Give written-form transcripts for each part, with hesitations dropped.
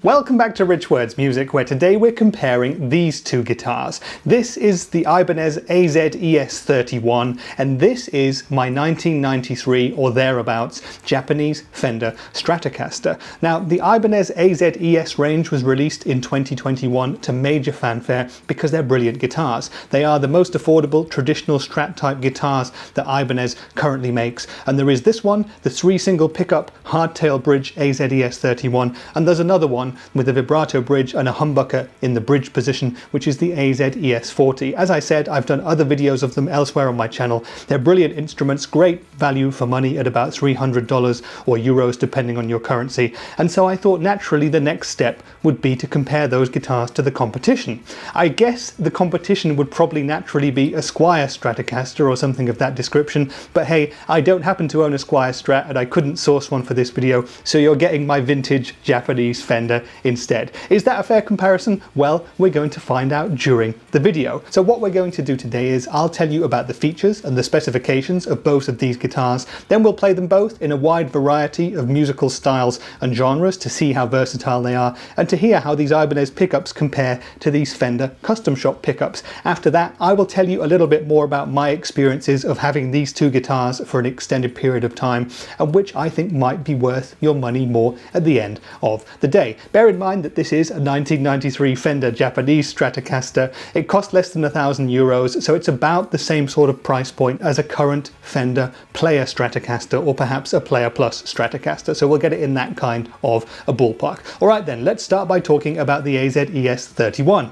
Welcome back to Rich Words Music, where today we're comparing these two guitars. This is the Ibanez AZES31, and this is my 1993 or thereabouts Japanese Fender Stratocaster. Now, the Ibanez AZES range was released in 2021 to major fanfare because they're brilliant guitars. They are the most affordable traditional Strat type guitars that Ibanez currently makes, and there is this one, the 3-single pickup hardtail bridge AZES31, and there's another one with a vibrato bridge and a humbucker in the bridge position, which is the AZES40. As I said, I've done other videos of them elsewhere on my channel. They're brilliant instruments, great value for money at about $300 or euros depending on your currency, and so I thought naturally the next step would be to compare those guitars to the competition. I guess the competition would probably naturally be a Squier Stratocaster or something of that description, but hey, I don't happen to own a Squier Strat and I couldn't source one for this video, so you're getting my vintage Japanese Fender instead. Is that a fair comparison? Well, we're going to find out during the video. So what we're going to do today is I'll tell you about the features and the specifications of both of these guitars, then we'll play them both in a wide variety of musical styles and genres to see how versatile they are and to hear how these Ibanez pickups compare to these Fender custom shop pickups. After that, I will tell you a little bit more about my experiences of having these two guitars for an extended period of time, and which I think might be worth your money more at the end of the day. Bear in mind that this is a 1993 Fender Japanese Stratocaster. It cost less than €1,000, so it's about the same sort of price point as a current Fender Player Stratocaster or perhaps a Player Plus Stratocaster, so we'll get it in that kind of a ballpark. Alright then, let's start by talking about the AZES31.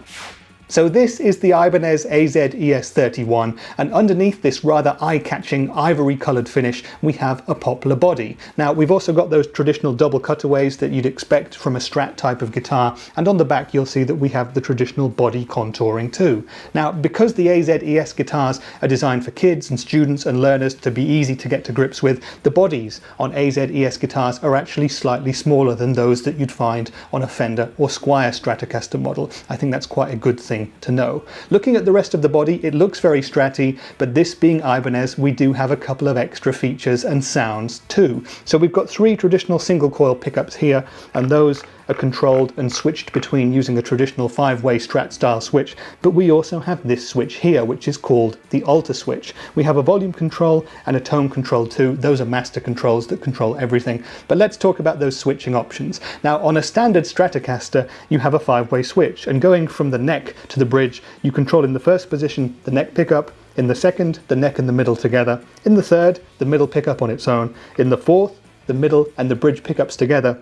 So this is the Ibanez AZES31, and underneath this rather eye-catching ivory-coloured finish we have a poplar body. Now we've also got those traditional double cutaways that you'd expect from a Strat type of guitar, and on the back you'll see that we have the traditional body contouring too. Now because the AZES guitars are designed for kids and students and learners to be easy to get to grips with, the bodies on AZES guitars are actually slightly smaller than those that you'd find on a Fender or Squier Stratocaster model. I think that's quite a good thing to know. Looking at the rest of the body, it looks very Stratty, but this being Ibanez, we do have a couple of extra features and sounds too. So we've got 3 traditional single coil pickups here, and those are controlled and switched between using a traditional 5-way Strat style switch, but we also have this switch here, which is called the alder switch. We have a volume control and a tone control too. Those are master controls that control everything. But let's talk about those switching options. Now on a standard Stratocaster, you have a 5-way switch, and going from the neck to the bridge, you control in the first position the neck pickup, in the second, the neck and the middle together, in the third, the middle pickup on its own, in the fourth, the middle and the bridge pickups together.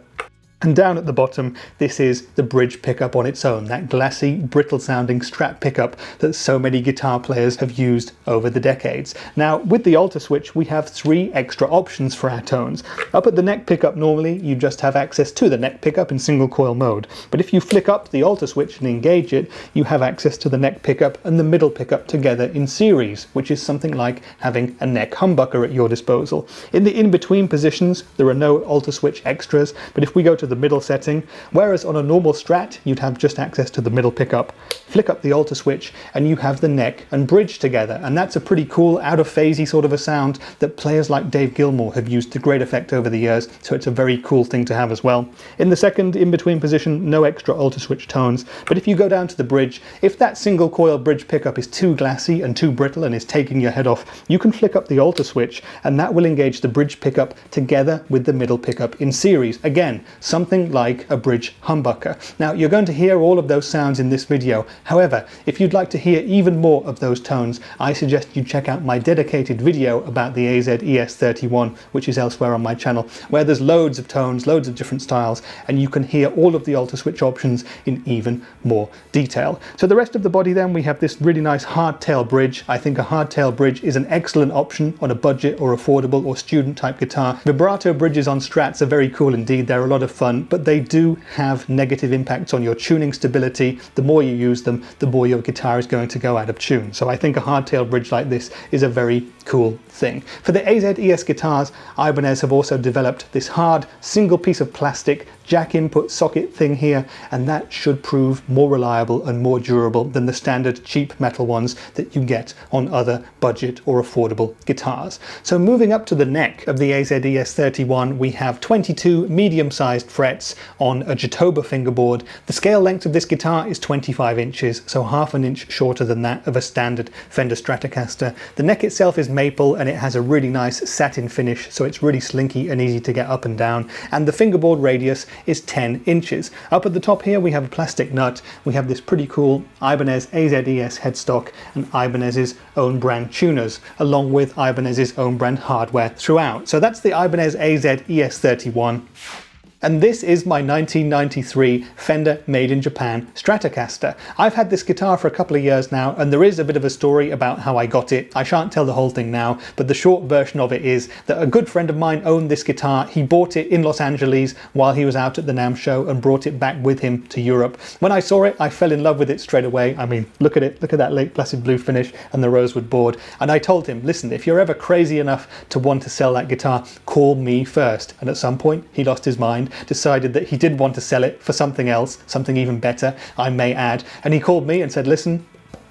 And down at the bottom, this is the bridge pickup on its own, that glassy, brittle-sounding Strat pickup that so many guitar players have used over the decades. Now, with the alder switch, we have 3 extra options for our tones. Up at the neck pickup, normally, you just have access to the neck pickup in single coil mode. But if you flick up the alder switch and engage it, you have access to the neck pickup and the middle pickup together in series, which is something like having a neck humbucker at your disposal. In the in-between positions, there are no alder switch extras, but if we go to the middle setting, whereas on a normal Strat you'd have just access to the middle pickup, flick up the alder switch and you have the neck and bridge together, and that's a pretty cool out of phasey sort of a sound that players like Dave Gilmour have used to great effect over the years, so it's a very cool thing to have as well. In the second in-between position, no extra alder switch tones, but if you go down to the bridge, if that single coil bridge pickup is too glassy and too brittle and is taking your head off, you can flick up the alder switch and that will engage the bridge pickup together with the middle pickup in series. Again, something like a bridge humbucker. Now you're going to hear all of those sounds in this video. However, if you'd like to hear even more of those tones, I suggest you check out my dedicated video about the AZES31, which is elsewhere on my channel, where there's loads of tones, loads of different styles, and you can hear all of the alder switch options in even more detail. So the rest of the body then, we have this really nice hardtail bridge. I think a hardtail bridge is an excellent option on a budget or affordable or student type guitar. Vibrato bridges on Strats are very cool indeed. They're a lot of fun, but they do have negative impacts on your tuning stability. The more you use them, the more your guitar is going to go out of tune. So I think a hardtail bridge like this is a very cool thing. For the AZES guitars, Ibanez have also developed this hard single piece of plastic jack input socket thing here, and that should prove more reliable and more durable than the standard cheap metal ones that you get on other budget or affordable guitars. So moving up to the neck of the AZES31, we have 22 medium-sized frets on a Jatoba fingerboard. The scale length of this guitar is 25 inches, so half an inch shorter than that of a standard Fender Stratocaster. The neck itself is maple and it has a really nice satin finish, so it's really slinky and easy to get up and down. And the fingerboard radius is 10 inches. Up at the top here we have a plastic nut. We have this pretty cool Ibanez AZES headstock and Ibanez's own brand tuners, along with Ibanez's own brand hardware throughout. So that's the Ibanez AZES ES31. And this is my 1993 Fender Made in Japan Stratocaster. I've had this guitar for a couple of years now, and there is a bit of a story about how I got it. I shan't tell the whole thing now, but the short version of it is that a good friend of mine owned this guitar. He bought it in Los Angeles while he was out at the NAMM show and brought it back with him to Europe. When I saw it, I fell in love with it straight away. I mean, look at it, look at that late placid blue finish and the rosewood board. And I told him, listen, if you're ever crazy enough to want to sell that guitar, call me first. And at some point, he lost his mind, decided that he did want to sell it for something else, something even better, I may add. And he called me and said, listen,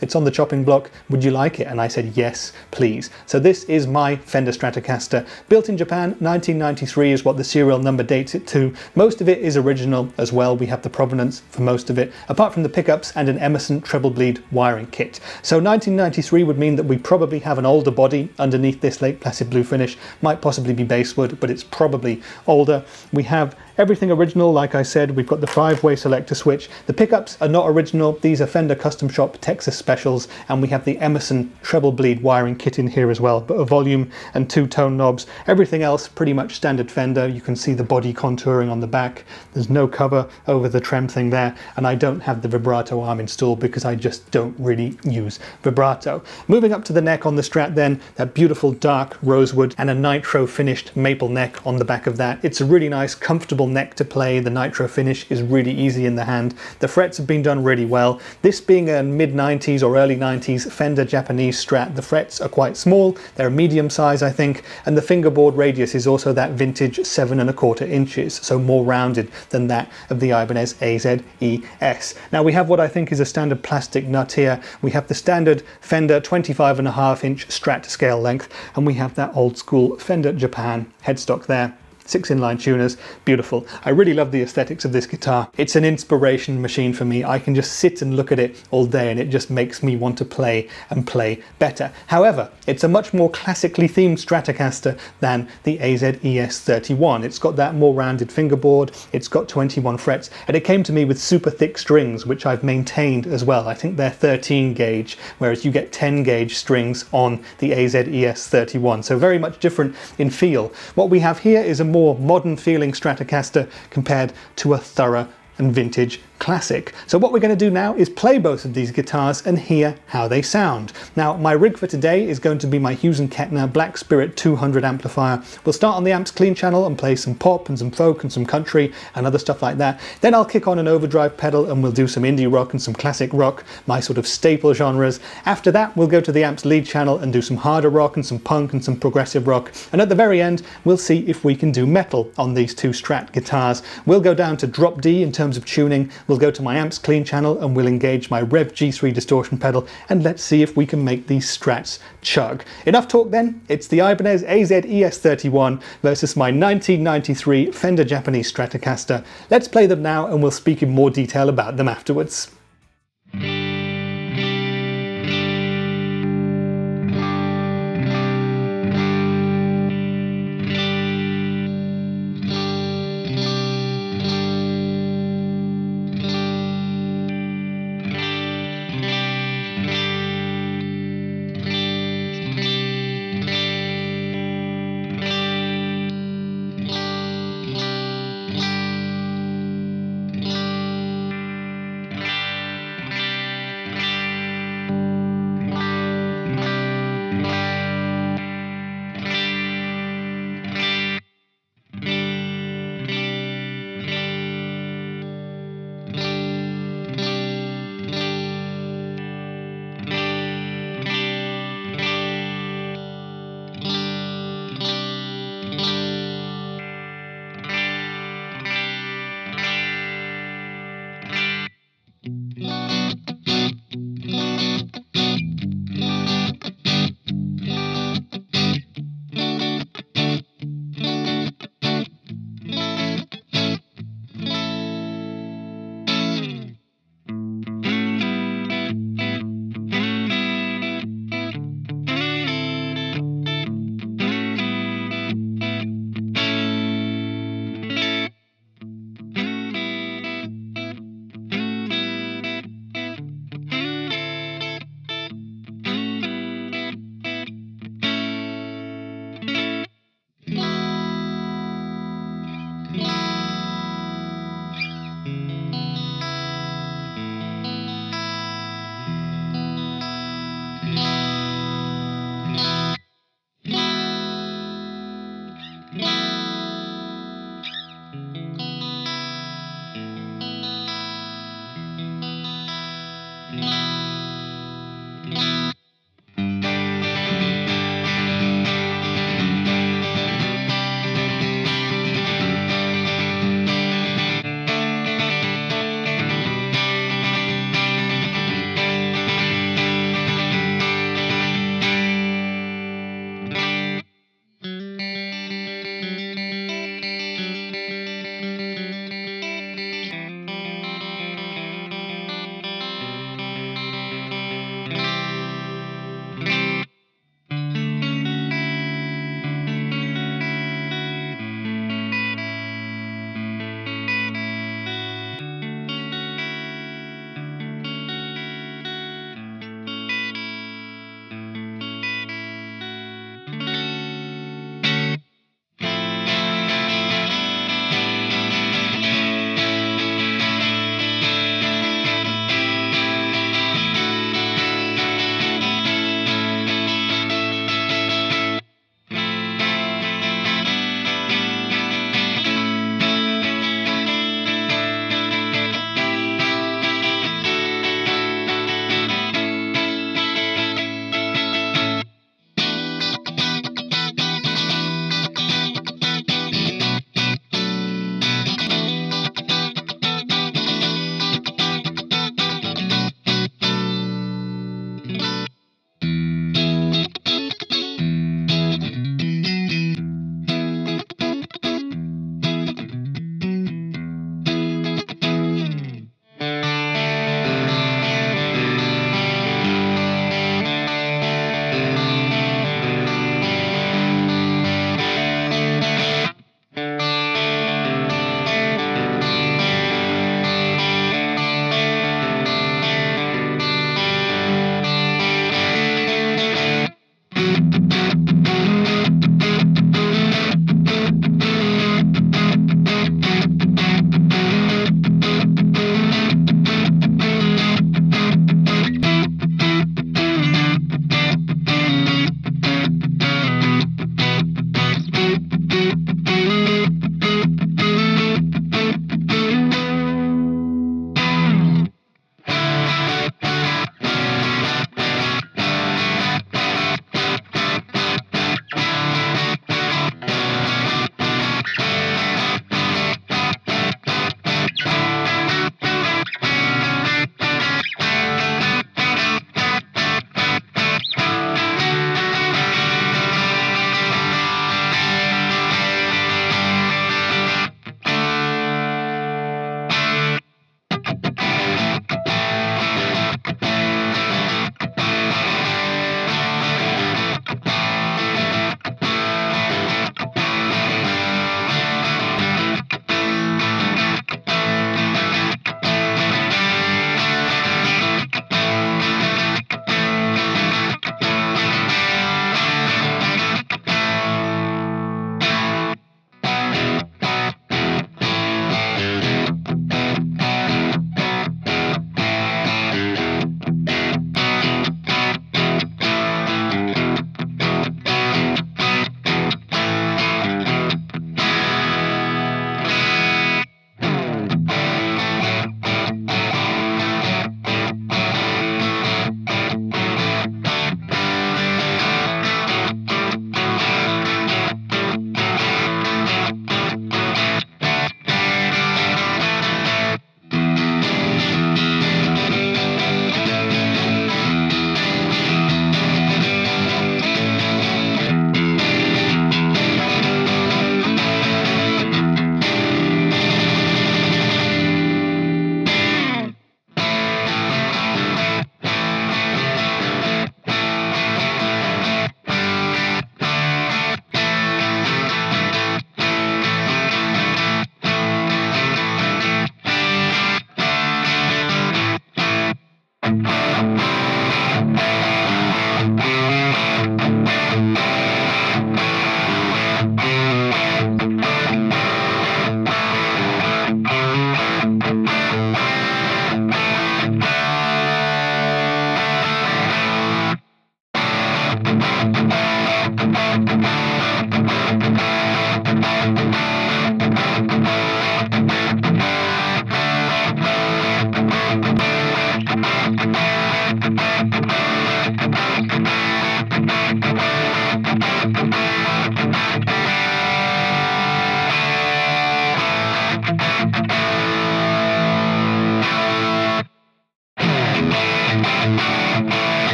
it's on the chopping block, would you like it? And I said, yes, please. So this is my Fender Stratocaster. Built in Japan, 1993 is what the serial number dates it to. Most of it is original as well. We have the provenance for most of it, apart from the pickups and an Emerson treble bleed wiring kit. So 1993 would mean that we probably have an older body underneath this late placid blue finish. Might possibly be basswood, but it's probably older. We have everything original, like I said. We've got the 5-way selector switch. The pickups are not original. These are Fender Custom Shop Texas Specials, and we have the Emerson treble bleed wiring kit in here as well, but a volume and 2 tone knobs. Everything else pretty much standard Fender. You can see the body contouring on the back. There's no cover over the trem thing there, and I don't have the vibrato arm installed because I just don't really use vibrato. Moving up to the neck on the Strat then, that beautiful dark rosewood and a nitro finished maple neck on the back of that. It's a really nice, comfortable neck to play. The nitro finish is really easy in the hand. The frets have been done really well. This being a mid-90s or early 90s Fender Japanese Strat, the frets are quite small. They're medium size, I think, and the fingerboard radius is also that vintage 7¼ inches, so more rounded than that of the Ibanez AZES. Now we have what I think is a standard plastic nut here. We have the standard Fender 25.5-inch Strat scale length, and we have that old school Fender Japan headstock there. 6 inline tuners, beautiful. I really love the aesthetics of this guitar. It's an inspiration machine for me. I can just sit and look at it all day and it just makes me want to play and play better. However, it's a much more classically themed Stratocaster than the AZES ES31. It's got that more rounded fingerboard, it's got 21 frets, and it came to me with super thick strings, which I've maintained as well. I think they're 13 gauge, whereas you get 10 gauge strings on the AZES ES31. So very much different in feel. What we have here is a more modern feeling Stratocaster compared to a thorough and vintage classic. So what we're going to do now is play both of these guitars and hear how they sound. Now my rig for today is going to be my Hughes & Kettner Black Spirit 200 amplifier. We'll start on the amps clean channel and play some pop and some folk and some country and other stuff like that. Then I'll kick on an overdrive pedal and we'll do some indie rock and some classic rock, my sort of staple genres. After that we'll go to the amps lead channel and do some harder rock and some punk and some progressive rock. And at the very end we'll see if we can do metal on these two Strat guitars. We'll go down to drop D in terms of tuning. We'll go to my amps clean channel and we'll engage my Rev G3 distortion pedal, and let's see if we can make these Strats chug. Enough talk then, it's the Ibanez AZES ES31 versus my 1993 Fender Japanese Stratocaster. Let's play them now and we'll speak in more detail about them afterwards.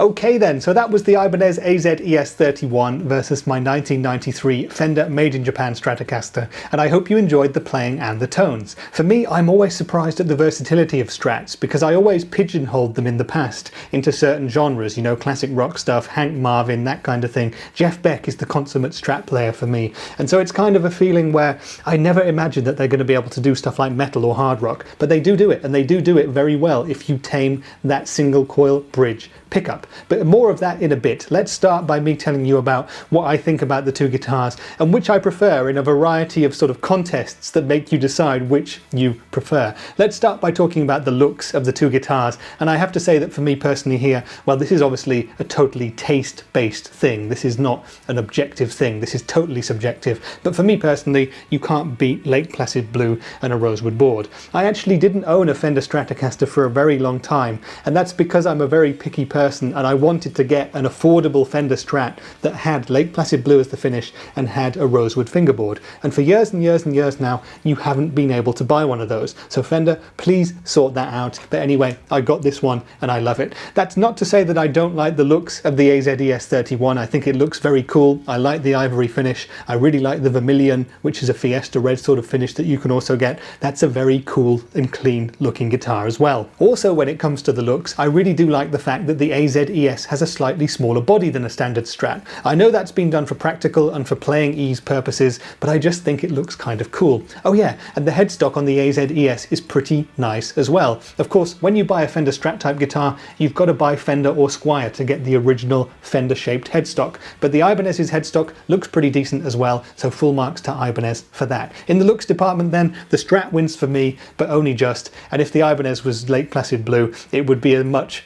Okay then, so that was the Ibanez AZES ES31 versus my 1993 Fender Made in Japan Stratocaster, and I hope you enjoyed the playing and the tones. For me, I'm always surprised at the versatility of Strats, because I always pigeonholed them in the past into certain genres, you know, classic rock stuff, Hank Marvin, that kind of thing. Jeff Beck is the consummate Strat player for me, and so it's kind of a feeling where I never imagined that they're going to be able to do stuff like metal or hard rock, but they do it, and they do it very well if you tame that single coil bridge pickup. But more of that in a bit. Let's start by me telling you about what I think about the two guitars and which I prefer in a variety of sort of contests that make you decide which you prefer. Let's start by talking about the looks of the two guitars, and I have to say that for me personally here, well, this is obviously a totally taste-based thing. This is not an objective thing. This is totally subjective. But for me personally, you can't beat Lake Placid Blue and a rosewood board. I actually didn't own a Fender Stratocaster for a very long time, and that's because I'm a very picky person and I wanted to get an affordable Fender Strat that had Lake Placid Blue as the finish and had a rosewood fingerboard. And for years and years and years now, you haven't been able to buy one of those. So Fender, please sort that out. But anyway, I got this one and I love it. That's not to say that I don't like the looks of the AZES ES31. I think it looks very cool. I like the ivory finish. I really like the vermilion, which is a Fiesta red sort of finish that you can also get. That's a very cool and clean looking guitar as well. Also, when it comes to the looks, I really do like the fact that the AZES ES has a slightly smaller body than a standard Strat. I know that's been done for practical and for playing ease purposes, but I just think it looks kind of cool. Oh yeah, and the headstock on the AZES ES is pretty nice as well. Of course, when you buy a Fender Strat type guitar, you've got to buy Fender or Squier to get the original Fender shaped headstock, but the Ibanez's headstock looks pretty decent as well, so full marks to Ibanez for that. In the looks department then, the Strat wins for me, but only just, and if the Ibanez was Lake Placid Blue, it would be a much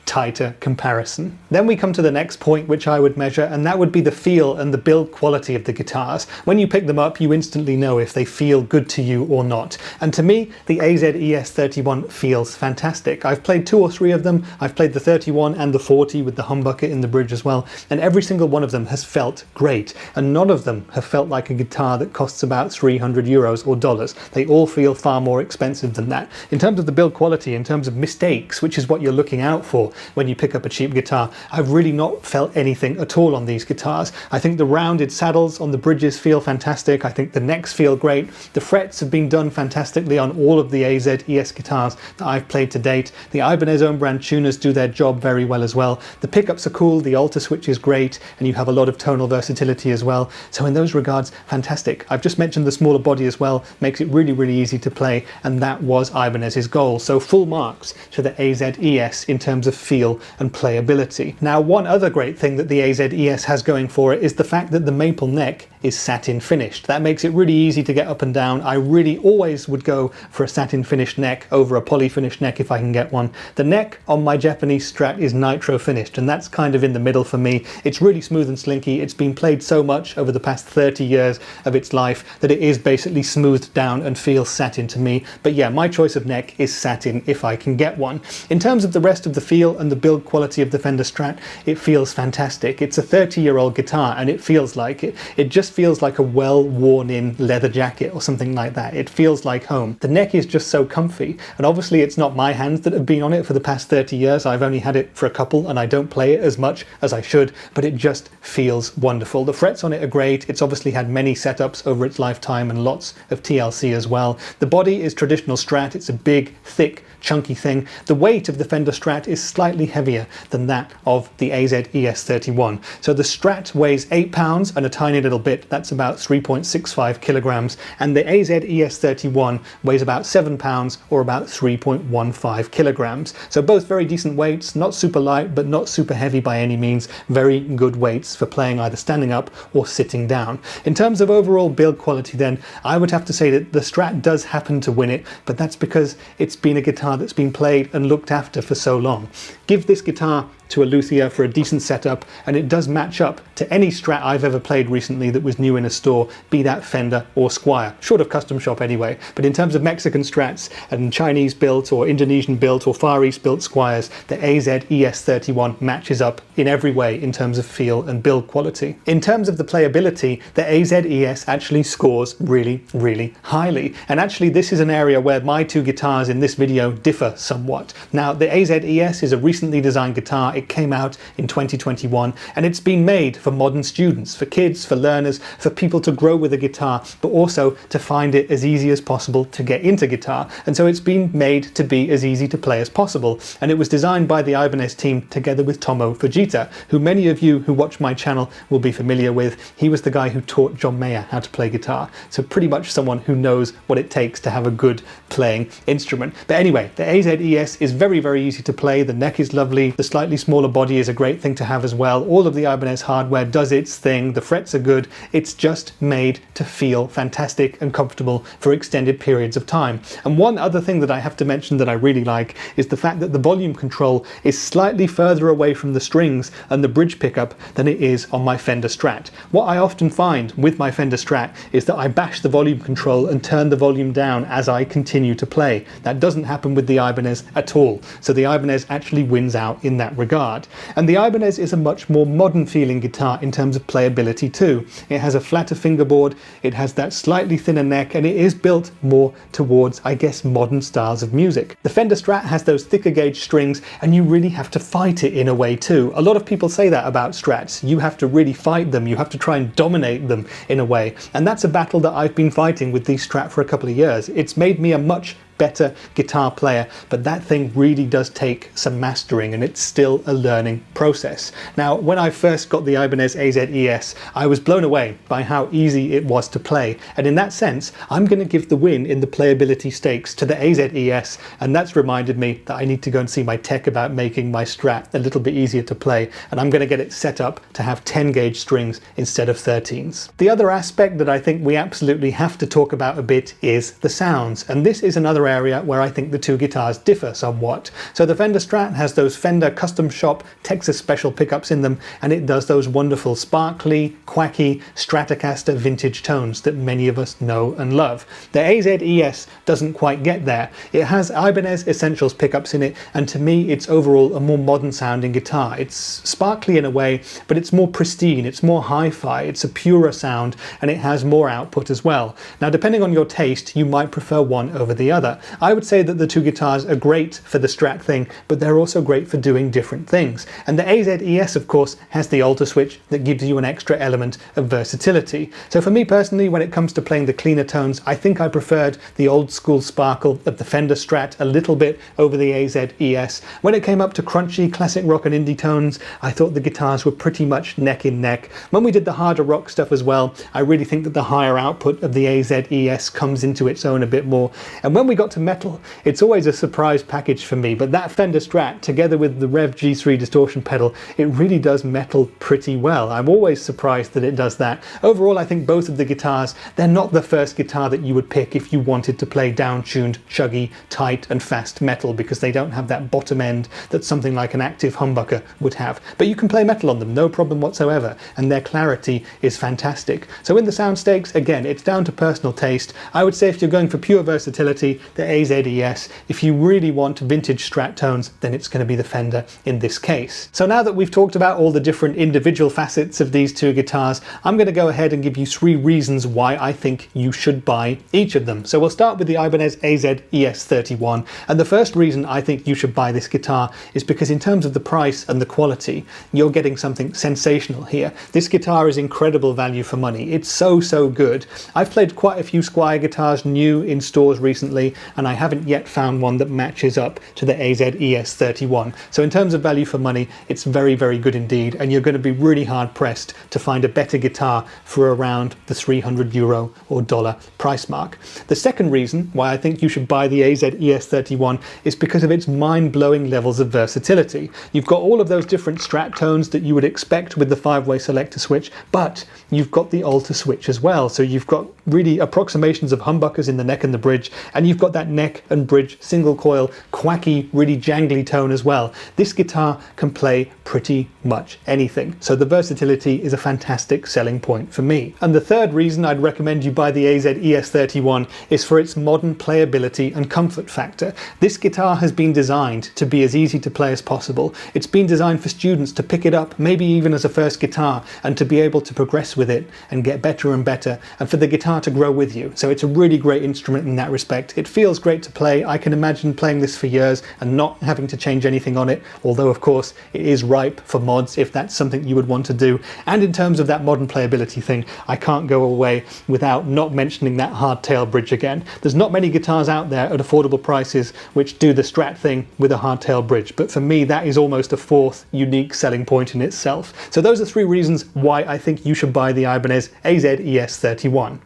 tighter comparison. Then we come to the next point which I would measure, and that would be the feel and the build quality of the guitars. When you pick them up, you instantly know if they feel good to you or not. And to me, the AZES ES31 feels fantastic. I've played 2 or 3 of them. I've played the 31 and the 40 with the humbucker in the bridge as well, and every single one of them has felt great. And none of them have felt like a guitar that costs about 300 euros or dollars. They all feel far more expensive than that. In terms of the build quality, in terms of mistakes, which is what you're looking out for when you pick up a cheap guitar, I've really not felt anything at all on these guitars. I think the rounded saddles on the bridges feel fantastic. I think the necks feel great. The frets have been done fantastically on all of the AZES ES guitars that I've played to date. The Ibanez own brand tuners do their job very well as well. The pickups are cool, the alter switch is great, and you have a lot of tonal versatility as well. So in those regards, fantastic. I've just mentioned the smaller body as well, makes it really easy to play, and that was Ibanez's goal. So full marks to the AZES ES in terms of feel and playability. Now, one other great thing that the AZES ES has going for it is the fact that the maple neck is satin finished. That makes it really easy to get up and down. I really always would go for a satin finished neck over a poly finished neck if I can get one. The neck on my Japanese Strat is nitro finished, and that's kind of in the middle for me. It's really smooth and slinky. It's been played so much over the past 30 years of its life that it is basically smoothed down and feels satin to me. But yeah, my choice of neck is satin if I can get one. In terms of the rest of the feel and the build quality of the Fender Strat, it feels fantastic. It's a 30-year-old guitar and it feels like it. It just feels like a well worn in leather jacket or something like that. It feels like home. The neck is just so comfy, and obviously it's not my hands that have been on it for the past 30 years. I've only had it for a couple and I don't play it as much as I should, but it just feels wonderful. The frets on it are great. It's obviously had many setups over its lifetime and lots of TLC as well. The body is traditional Strat. It's a big, thick, chunky thing. The weight of the Fender Strat is slightly heavier than that of the AZES ES31. So the Strat weighs 8 pounds and a tiny little bit. That's about 3.65 kilograms. And the AZES ES31 weighs about 7 pounds or about 3.15 kilograms. So both very decent weights, not super light, but not super heavy by any means. Very good weights for playing either standing up or sitting down. In terms of overall build quality then, I would have to say that the Strat does happen to win it, but that's because it's been a guitar that's been played and looked after for so long. Give this guitar to a luthier for a decent setup and it does match up to any Strat I've ever played recently that was new in a store, be that Fender or Squier, short of custom shop anyway. But in terms of Mexican Strats and Chinese built or Indonesian built or Far East built Squiers, the AZES ES31 matches up in every way in terms of feel and build quality. In terms of the playability, the AZES ES actually scores really highly, and actually this is an area where my two guitars in this video differ somewhat. Now, the AZES ES is a recently designed guitar. It It came out in 2021, and it's been made for modern students, for kids, for learners, for people to grow with a guitar, but also to find it as easy as possible to get into guitar. And so it's been made to be as easy to play as possible. And it was designed by the Ibanez team together with Tomo Fujita, who many of you who watch my channel will be familiar with. He was the guy who taught John Mayer how to play guitar. So pretty much someone who knows what it takes to have a good playing instrument. But anyway, the AZES is very, very easy to play. The neck is lovely. The slightly smaller body is a great thing to have as well. All of the Ibanez hardware does its thing. The frets are good. It's just made to feel fantastic and comfortable for extended periods of time. And one other thing that I have to mention that I really like is the fact that the volume control is slightly further away from the strings and the bridge pickup than it is on my Fender Strat. What I often find with my Fender Strat is that I bash the volume control and turn the volume down as I continue to play. That doesn't happen with the Ibanez at all. So the Ibanez actually wins out in that regard. And the Ibanez is a much more modern feeling guitar in terms of playability too. It has a flatter fingerboard, it has that slightly thinner neck, and it is built more towards, I guess, modern styles of music. The Fender Strat has those thicker gauge strings, and you really have to fight it in a way too. A lot of people say that about Strats. You have to really fight them, you have to try and dominate them in a way. And that's a battle that I've been fighting with these Strat for a couple of years. It's made me a much better guitar player, but that thing really does take some mastering, and it's still a learning process. Now, when I first got the Ibanez AZES, I was blown away by how easy it was to play, and in that sense, I'm going to give the win in the playability stakes to the AZES, and that's reminded me that I need to go and see my tech about making my Strat a little bit easier to play, and I'm going to get it set up to have 10 gauge strings instead of 13s. The other aspect that I think we absolutely have to talk about a bit is the sounds, and this is another area where I think the two guitars differ somewhat. So the Fender Strat has those Fender custom shop Texas special pickups in them, and it does those wonderful sparkly, quacky Stratocaster vintage tones that many of us know and love. The AZES doesn't quite get there. It has Ibanez Essentials pickups in it, and to me it's overall a more modern sounding guitar. It's sparkly in a way, but it's more pristine, it's more hi-fi, it's a purer sound, and it has more output as well. Now, depending on your taste, you might prefer one over the other. I would say that the two guitars are great for the Strat thing, but they're also great for doing different things. And the AZES, of course, has the alter switch that gives you an extra element of versatility. So for me personally, when it comes to playing the cleaner tones, I think I preferred the old school sparkle of the Fender Strat a little bit over the AZES. When it came up to crunchy classic rock and indie tones, I thought the guitars were pretty much neck in neck. When we did the harder rock stuff as well, I really think that the higher output of the AZES comes into its own a bit more. And when we got to metal, it's always a surprise package for me, but that Fender Strat together with the Rev G3 distortion pedal, it really does metal pretty well. I'm always surprised that it does that. Overall, I think both of the guitars, they're not the first guitar that you would pick if you wanted to play down-tuned, chuggy, tight and fast metal, because they don't have that bottom end that something like an active humbucker would have. But you can play metal on them, no problem whatsoever, and their clarity is fantastic. So in the sound stakes, again, it's down to personal taste. I would say if you're going for pure versatility, the AZES. If you really want vintage Strat tones, then it's going to be the Fender in this case. So now that we've talked about all the different individual facets of these two guitars, I'm going to go ahead and give you 3 reasons why I think you should buy each of them. So we'll start with the Ibanez AZES ES31, and the first reason I think you should buy this guitar is because in terms of the price and the quality, you're getting something sensational here. This guitar is incredible value for money. It's so good. I've played quite a few Squier guitars new in stores recently, and I haven't yet found one that matches up to the AZES ES31. So in terms of value for money, it's very good indeed, and you're going to be really hard pressed to find a better guitar for around the €300 or dollar price mark. The second reason why I think you should buy the AZES ES31 is because of its mind-blowing levels of versatility. You've got all of those different Strat tones that you would expect with the 5-way selector switch, but you've got the alter switch as well. So you've got really approximations of humbuckers in the neck and the bridge, and you've got that neck and bridge single coil quacky, really jangly tone as well. This guitar can play pretty much anything, so the versatility is a fantastic selling point for me. And the third reason I'd recommend you buy the AZES ES31 is for its modern playability and comfort factor. This guitar has been designed to be as easy to play as possible. It's been designed for students to pick it up, maybe even as a first guitar, and to be able to progress with it and get better and better, and for the guitar to grow with you. So it's a really great instrument in that respect. It feels feels great to play. I can imagine playing this for years and not having to change anything on it, although of course it is ripe for mods if that's something you would want to do. And in terms of that modern playability thing, I can't go away without not mentioning that hardtail bridge again. There's not many guitars out there at affordable prices which do the Strat thing with a hardtail bridge, but for me that is almost a fourth unique selling point in itself. So those are 3 reasons why I think you should buy the Ibanez AZES ES31.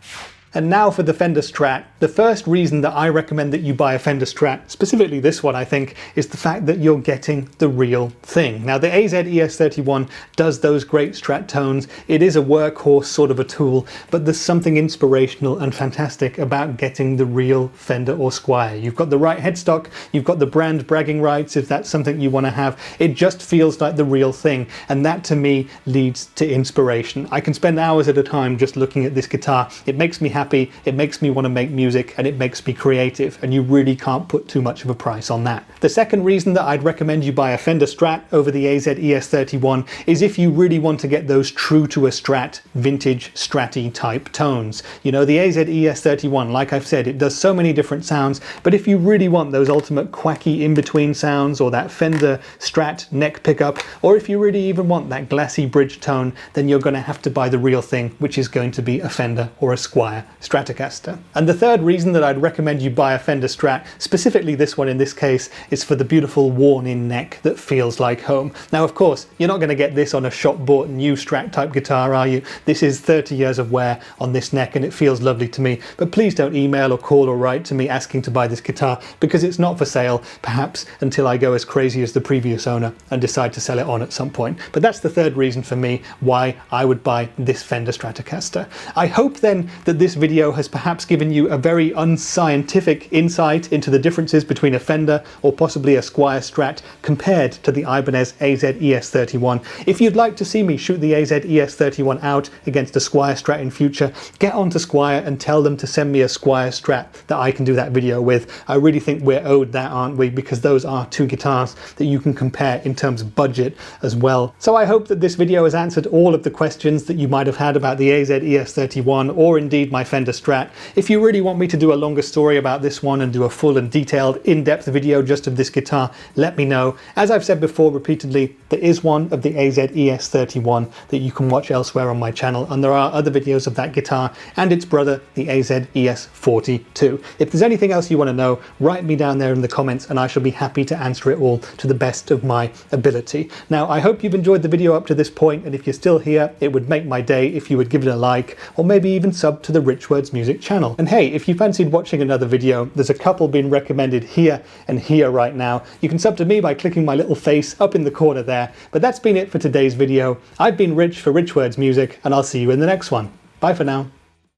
And now for the Fender Strat. The first reason that I recommend that you buy a Fender Strat, specifically this one I think, is the fact that you're getting the real thing. Now the AZES ES31 does those great Strat tones. It is a workhorse sort of a tool, but there's something inspirational and fantastic about getting the real Fender or Squier. You've got the right headstock, you've got the brand bragging rights if that's something you want to have. It just feels like the real thing, and that to me leads to inspiration. I can spend hours at a time just looking at this guitar. It makes me happy, it makes me want to make music, and it makes me creative, and you really can't put too much of a price on that. The second reason that I'd recommend you buy a Fender Strat over the AZES ES31 is if you really want to get those true to a Strat, vintage Stratty type tones. You know, the AZES ES31, like I've said, it does so many different sounds, but if you really want those ultimate quacky in-between sounds, or that Fender Strat neck pickup, or if you really even want that glassy bridge tone, then you're going to have to buy the real thing, which is going to be a Fender or a Squier Stratocaster. And the third reason that I'd recommend you buy a Fender Strat, specifically this one in this case, is for the beautiful worn-in neck that feels like home. Now of course, you're not going to get this on a shop-bought new Strat type guitar, are you? This is 30 years of wear on this neck and it feels lovely to me, but please don't email or call or write to me asking to buy this guitar, because it's not for sale, perhaps until I go as crazy as the previous owner and decide to sell it on at some point. But that's the third reason for me why I would buy this Fender Stratocaster. I hope then that this video has perhaps given you a very unscientific insight into the differences between a Fender or possibly a Squier Strat compared to the Ibanez AZES ES31. If you'd like to see me shoot the AZES ES31 out against a Squier Strat in future, get onto Squier and tell them to send me a Squier Strat that I can do that video with. I really think we're owed that, aren't we? Because those are 2 guitars that you can compare in terms of budget as well. So I hope that this video has answered all of the questions that you might have had about the AZES ES31 or indeed my Fender Strat. If you really want me to do a longer story about this one and do a full and detailed in-depth video just of this guitar, let me know. As I've said before repeatedly, there is one of the AZES ES31 that you can watch elsewhere on my channel, and there are other videos of that guitar and its brother, the AZES ES42. If there's anything else you want to know, write me down there in the comments and I shall be happy to answer it all to the best of my ability. Now I hope you've enjoyed the video up to this point, and if you're still here, it would make my day if you would give it a like, or maybe even sub to the Rich Words Music channel. And hey, if you fancied watching another video, there's a couple being recommended here and here right now. You can sub to me by clicking my little face up in the corner there. But that's been it for today's video. I've been Rich for Rich Words Music, and I'll see you in the next one. Bye for now.